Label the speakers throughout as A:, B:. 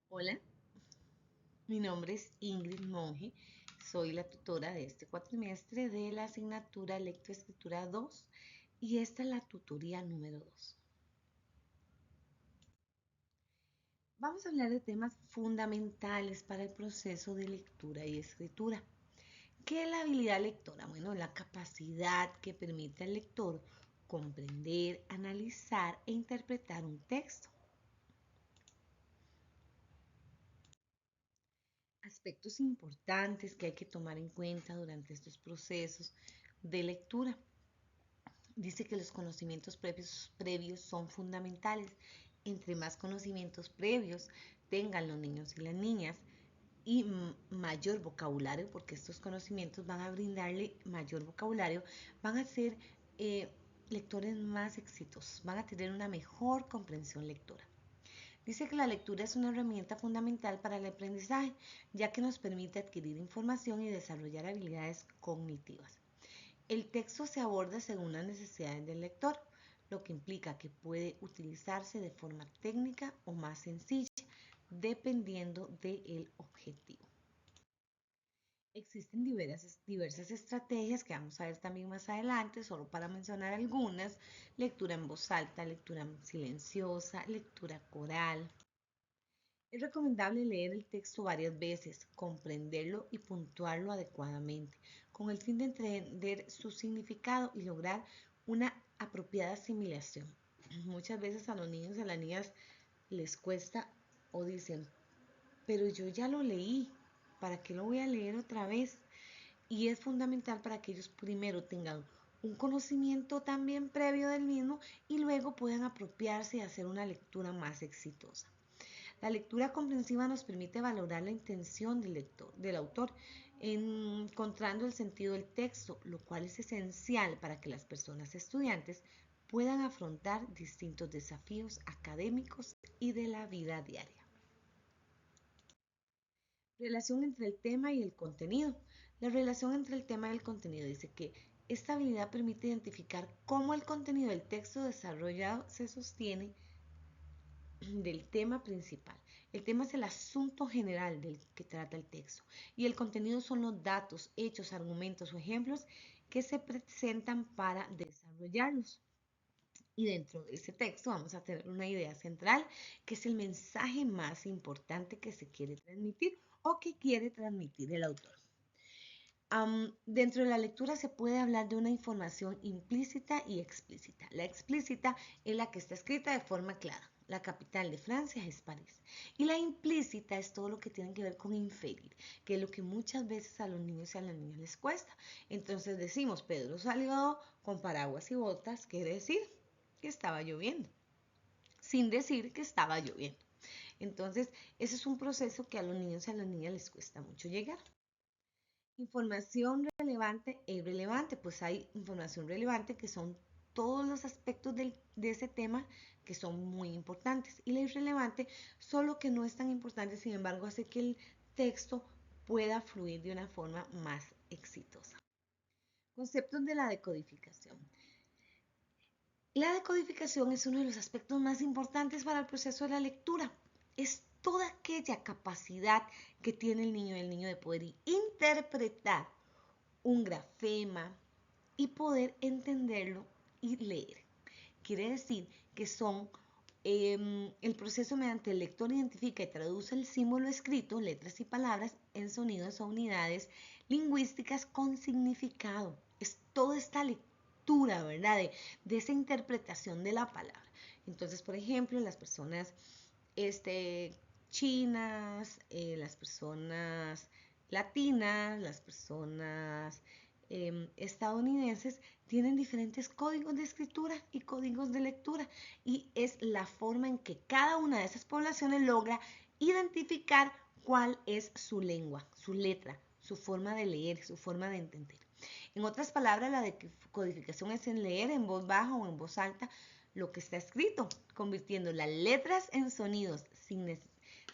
A: Hola, mi nombre es Ingrid Monge, soy la tutora de este cuatrimestre de la asignatura Lectoescritura 2 y esta es la tutoría número 2. Vamos a hablar de temas fundamentales para el proceso de lectura y escritura. ¿Qué es la habilidad lectora? Bueno, la capacidad que permite al lector comprender, analizar e interpretar un texto. Aspectos importantes que hay que tomar en cuenta durante estos procesos de lectura. Dice que los conocimientos previos son fundamentales. Entre más conocimientos previos tengan los niños y las niñas y mayor vocabulario, porque estos conocimientos van a brindarle mayor vocabulario, van a ser lectores más exitosos, van a tener una mejor comprensión lectora. Dice que la lectura es una herramienta fundamental para el aprendizaje, ya que nos permite adquirir información y desarrollar habilidades cognitivas. El texto se aborda según las necesidades del lector, lo que implica que puede utilizarse de forma técnica o más sencilla, dependiendo del objetivo. Existen diversas estrategias que vamos a ver también más adelante, solo para mencionar algunas: lectura en voz alta, lectura silenciosa, lectura coral. Es recomendable leer el texto varias veces, comprenderlo y puntuarlo adecuadamente, con el fin de entender su significado y lograr una apropiada asimilación. Muchas veces a los niños y a las niñas les cuesta o dicen, pero yo ya lo leí, ¿para qué lo voy a leer otra vez? Y es fundamental para que ellos primero tengan un conocimiento también previo del mismo y luego puedan apropiarse y hacer una lectura más exitosa. La lectura comprensiva nos permite valorar la intención del autor, encontrando el sentido del texto, lo cual es esencial para que las personas estudiantes puedan afrontar distintos desafíos académicos y de la vida diaria. Relación entre el tema y el contenido. La relación entre el tema y el contenido dice que esta habilidad permite identificar cómo el contenido del texto desarrollado se sostiene del tema principal. El tema es el asunto general del que trata el texto y el contenido son los datos, hechos, argumentos o ejemplos que se presentan para desarrollarlos. Y dentro de ese texto vamos a tener una idea central, que es el mensaje más importante que se quiere transmitir o que quiere transmitir el autor. Dentro de la lectura se puede hablar de una información implícita y explícita. La explícita es la que está escrita de forma clara. La capital de Francia es París. Y la implícita es todo lo que tiene que ver con inferir, que es lo que muchas veces a los niños y a las niñas les cuesta. Entonces decimos, Pedro salió con paraguas y botas, quiere decir que estaba lloviendo, sin decir que estaba lloviendo. Entonces, ese es un proceso que a los niños y a las niñas les cuesta mucho llegar. Información relevante e irrelevante, pues hay información relevante que son todos los aspectos de ese tema que son muy importantes, y la irrelevante solo que no es tan importante, sin embargo hace que el texto pueda fluir de una forma más exitosa. Conceptos de la decodificación. La decodificación es uno de los aspectos más importantes para el proceso de la lectura. Es toda aquella capacidad que tiene el niño de poder interpretar un grafema y poder entenderlo y leer. Quiere decir que son el proceso mediante el lector identifica y traduce el símbolo escrito, letras y palabras, en sonidos o unidades lingüísticas con significado. Es toda esta lectura, ¿verdad? De esa interpretación de la palabra. Entonces, por ejemplo, las personas chinas, las personas latinas, las personas estadounidenses tienen diferentes códigos de escritura y códigos de lectura, y es la forma en que cada una de esas poblaciones logra identificar cuál es su lengua, su letra, su forma de leer, su forma de entender. En otras palabras, la decodificación es en leer en voz baja o en voz alta lo que está escrito, convirtiendo las letras en sonidos sin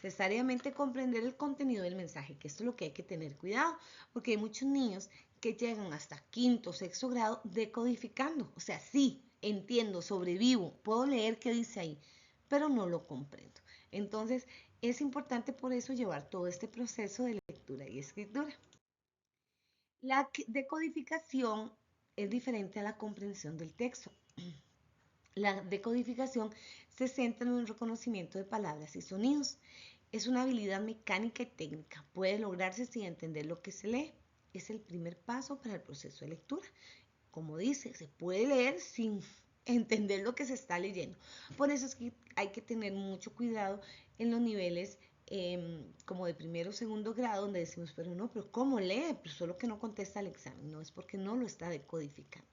A: necesariamente comprender el contenido del mensaje, que esto es lo que hay que tener cuidado, porque hay muchos niños que llegan hasta quinto, sexto grado decodificando. O sea, sí, entiendo, sobrevivo, puedo leer qué dice ahí, pero no lo comprendo. Entonces, Es importante por eso llevar todo este proceso de lectura y escritura. La decodificación es diferente a la comprensión del texto. La decodificación se centra en el reconocimiento de palabras y sonidos. Es una habilidad mecánica y técnica. Puede lograrse sin entender lo que se lee. Es el primer paso para el proceso de lectura. Como dice, se puede leer sin entender lo que se está leyendo. Por eso es que hay que tener mucho cuidado en los niveles como de primero o segundo grado, donde decimos, pero ¿cómo lee? Pero solo que no contesta el examen. No, es porque no lo está decodificando.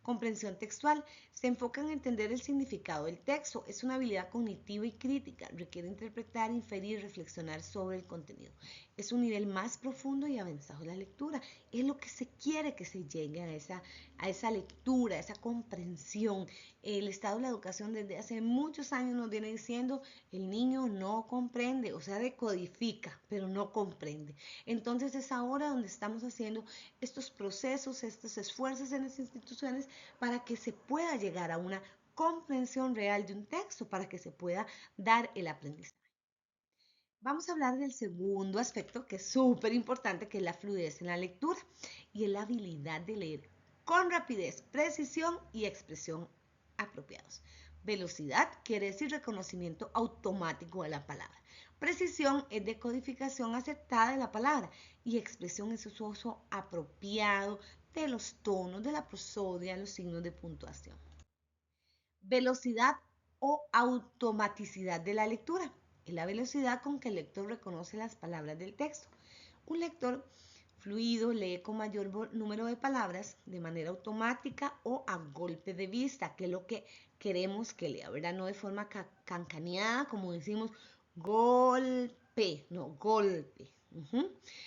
A: Comprensión textual. Se enfoca en entender el significado del texto. Es una habilidad cognitiva y crítica. Requiere interpretar, inferir y reflexionar sobre el contenido. Es un nivel más profundo y avanzado de la lectura. Es lo que se quiere que se llegue a esa lectura, a esa comprensión. El Estado de la Educación desde hace muchos años nos viene diciendo el niño no comprende, o sea, decodifica, pero no comprende. Entonces es ahora donde estamos haciendo estos procesos, estos esfuerzos en las instituciones para que se pueda llegar a una comprensión real de un texto, para que se pueda dar el aprendizaje. Vamos a hablar del segundo aspecto que es súper importante, que es la fluidez en la lectura y es la habilidad de leer con rapidez, precisión y expresión apropiados. Velocidad quiere decir reconocimiento automático de la palabra. Precisión es decodificación acertada de la palabra y expresión es su uso apropiado de los tonos, de la prosodia, los signos de puntuación. Velocidad o automaticidad de la lectura. Es la velocidad con que el lector reconoce las palabras del texto. Un lector fluido lee con mayor número de palabras de manera automática o a golpe de vista, que es lo que queremos que lea, ¿verdad? No de forma cancaneada, como decimos, golpe, no, golpe.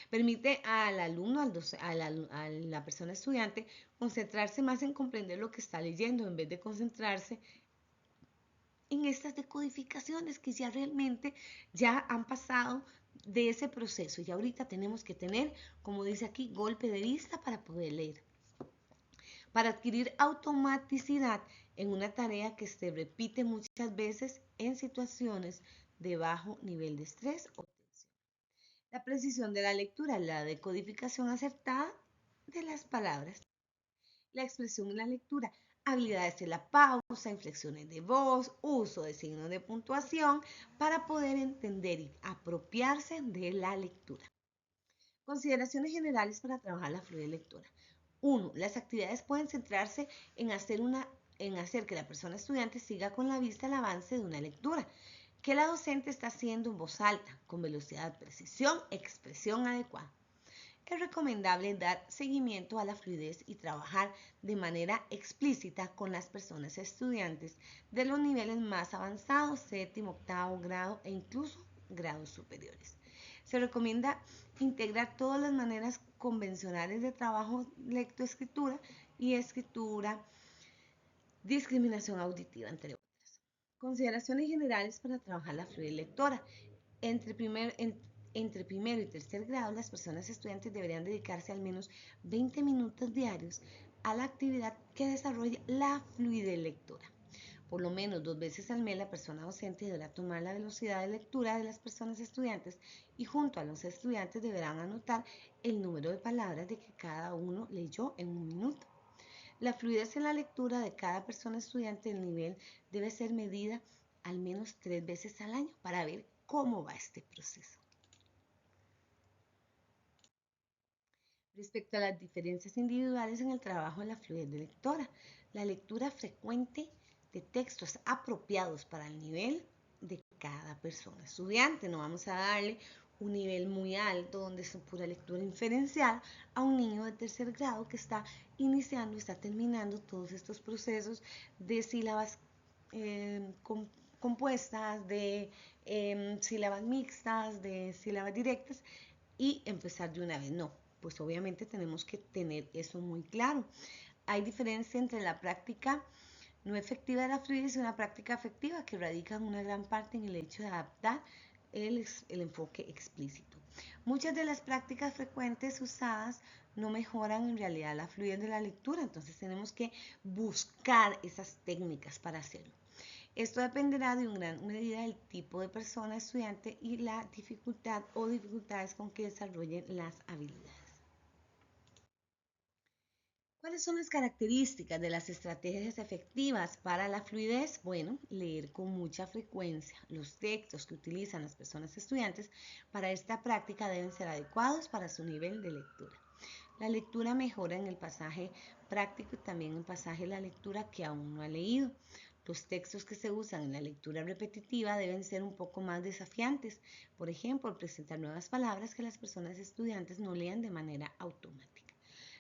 A: Permite al alumno, a la persona estudiante, concentrarse más en comprender lo que está leyendo en vez de concentrarse en estas decodificaciones que ya realmente ya han pasado de ese proceso. Y ahorita tenemos que tener, como dice aquí, golpe de vista para poder leer. Para adquirir automaticidad en una tarea que se repite muchas veces en situaciones de bajo nivel de estrés o tensión. La precisión de la lectura, la decodificación acertada de las palabras. La expresión en la lectura, habilidades de la pausa, inflexiones de voz, uso de signos de puntuación para poder entender y apropiarse de la lectura. Consideraciones generales para trabajar la fluidez lectora. 1. Las actividades pueden centrarse en hacer que la persona estudiante siga con la vista el avance de una lectura que la docente está haciendo en voz alta, con velocidad, precisión, expresión adecuada. Es recomendable dar seguimiento a la fluidez y trabajar de manera explícita con las personas estudiantes de los niveles más avanzados, séptimo, octavo grado e incluso grados superiores. Se recomienda integrar todas las maneras convencionales de trabajo, lectoescritura y escritura, discriminación auditiva, entre otras. Consideraciones generales para trabajar la fluidez lectora. Entre primero y tercer grado, las personas estudiantes deberían dedicarse al menos 20 minutos diarios a la actividad que desarrolle la fluidez lectora. Por lo menos 2 veces al mes la persona docente deberá tomar la velocidad de lectura de las personas estudiantes y junto a los estudiantes deberán anotar el número de palabras de que cada uno leyó en un minuto. La fluidez en la lectura de cada persona estudiante del nivel debe ser medida al menos 3 veces al año para ver cómo va este proceso. Respecto a las diferencias individuales en el trabajo de la fluidez de lectora, la lectura frecuente de textos apropiados para el nivel de cada persona estudiante. No vamos a darle un nivel muy alto donde es pura lectura inferencial a un niño de tercer grado que está iniciando, está terminando todos estos procesos de sílabas compuestas, de sílabas mixtas, de sílabas directas y empezar de una vez. No, pues obviamente tenemos que tener eso muy claro. Hay diferencia entre la práctica no efectiva de la fluidez y una práctica efectiva que radica en una gran parte en el hecho de adaptar el enfoque explícito. Muchas de las prácticas frecuentes usadas no mejoran en realidad la fluidez de la lectura, entonces tenemos que buscar esas técnicas para hacerlo. Esto dependerá de una gran medida del tipo de persona estudiante y la dificultad o dificultades con que desarrollen las habilidades. ¿Cuáles son las características de las estrategias efectivas para la fluidez? Bueno, leer con mucha frecuencia. Los textos que utilizan las personas estudiantes para esta práctica deben ser adecuados para su nivel de lectura. La lectura mejora en el pasaje práctico y también en el pasaje de la lectura que aún no ha leído. Los textos que se usan en la lectura repetitiva deben ser un poco más desafiantes. Por ejemplo, presentar nuevas palabras que las personas estudiantes no lean de manera automática.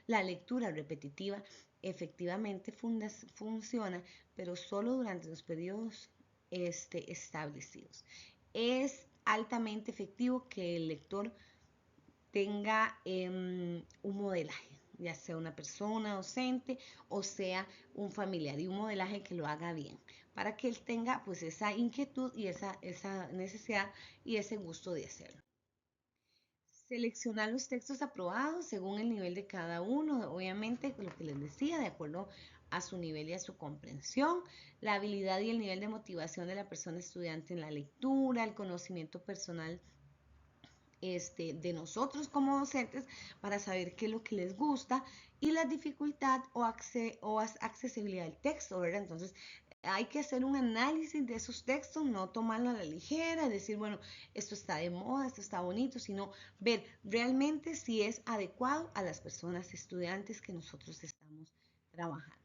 A: La lectura repetitiva efectivamente funciona, pero solo durante los periodos establecidos. Es altamente efectivo que el lector tenga un modelaje, ya sea una persona docente o sea un familiar, y un modelaje que lo haga bien, para que él tenga pues esa inquietud y esa necesidad y ese gusto de hacerlo. Seleccionar los textos aprobados según el nivel de cada uno, obviamente lo que les decía, de acuerdo a su nivel y a su comprensión, la habilidad y el nivel de motivación de la persona estudiante en la lectura, el conocimiento personal de nosotros como docentes para saber qué es lo que les gusta y la dificultad o accesibilidad del texto, ¿verdad? Entonces, hay que hacer un análisis de esos textos, no tomarlo a la ligera, decir, bueno, esto está de moda, esto está bonito, sino ver realmente si es adecuado a las personas estudiantes que nosotros estamos trabajando.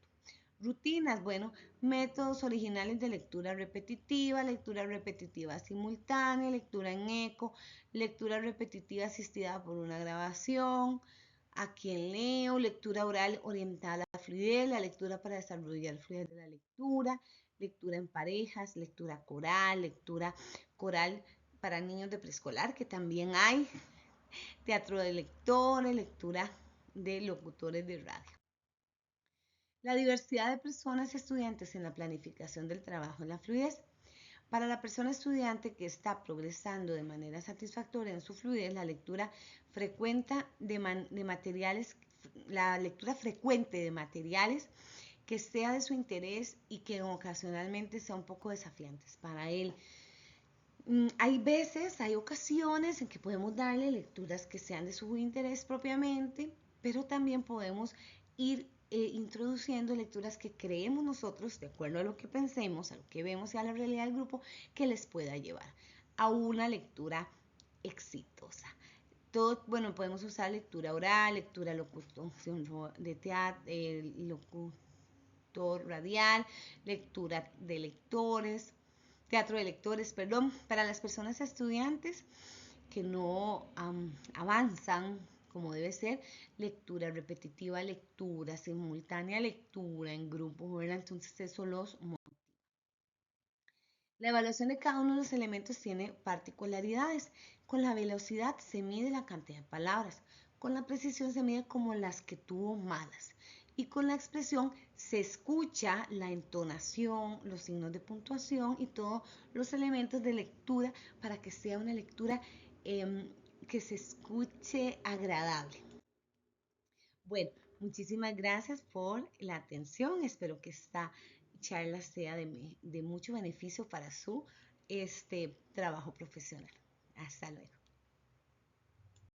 A: Rutinas, bueno, métodos originales de lectura repetitiva simultánea, lectura en eco, lectura repetitiva asistida por una grabación, a quien leo, lectura oral orientada a la fluidez, la lectura para desarrollar fluidez de la lectura, lectura en parejas, lectura coral para niños de preescolar, que también hay, teatro de lectores, lectura de locutores de radio. La diversidad de personas estudiantes en la planificación del trabajo en la fluidez. Para la persona estudiante que está progresando de manera satisfactoria en su fluidez, la lectura frecuente de materiales que sea de su interés y que ocasionalmente sea un poco desafiantes para él. Hay ocasiones en que podemos darle lecturas que sean de su interés propiamente, pero también podemos ir introduciendo lecturas que creemos nosotros, de acuerdo a lo que pensemos, a lo que vemos y a la realidad del grupo, que les pueda llevar a una lectura exitosa. Todo, bueno, podemos usar lectura oral, lectura locución de teatro, locutor radial, lectura de lectores, teatro de lectores, perdón, para las personas estudiantes que no avanzan como debe ser, lectura repetitiva, lectura simultánea, lectura en grupo, ¿verdad? Entonces eso los motiva. La evaluación de cada uno de los elementos tiene particularidades. Con la velocidad se mide la cantidad de palabras, con la precisión se mide como las que tuvo malas y con la expresión se escucha la entonación, los signos de puntuación y todos los elementos de lectura para que sea una lectura que se escuche agradable. Bueno, muchísimas gracias por la atención. Espero que esta charla sea de mucho beneficio para su trabajo profesional. Hasta luego.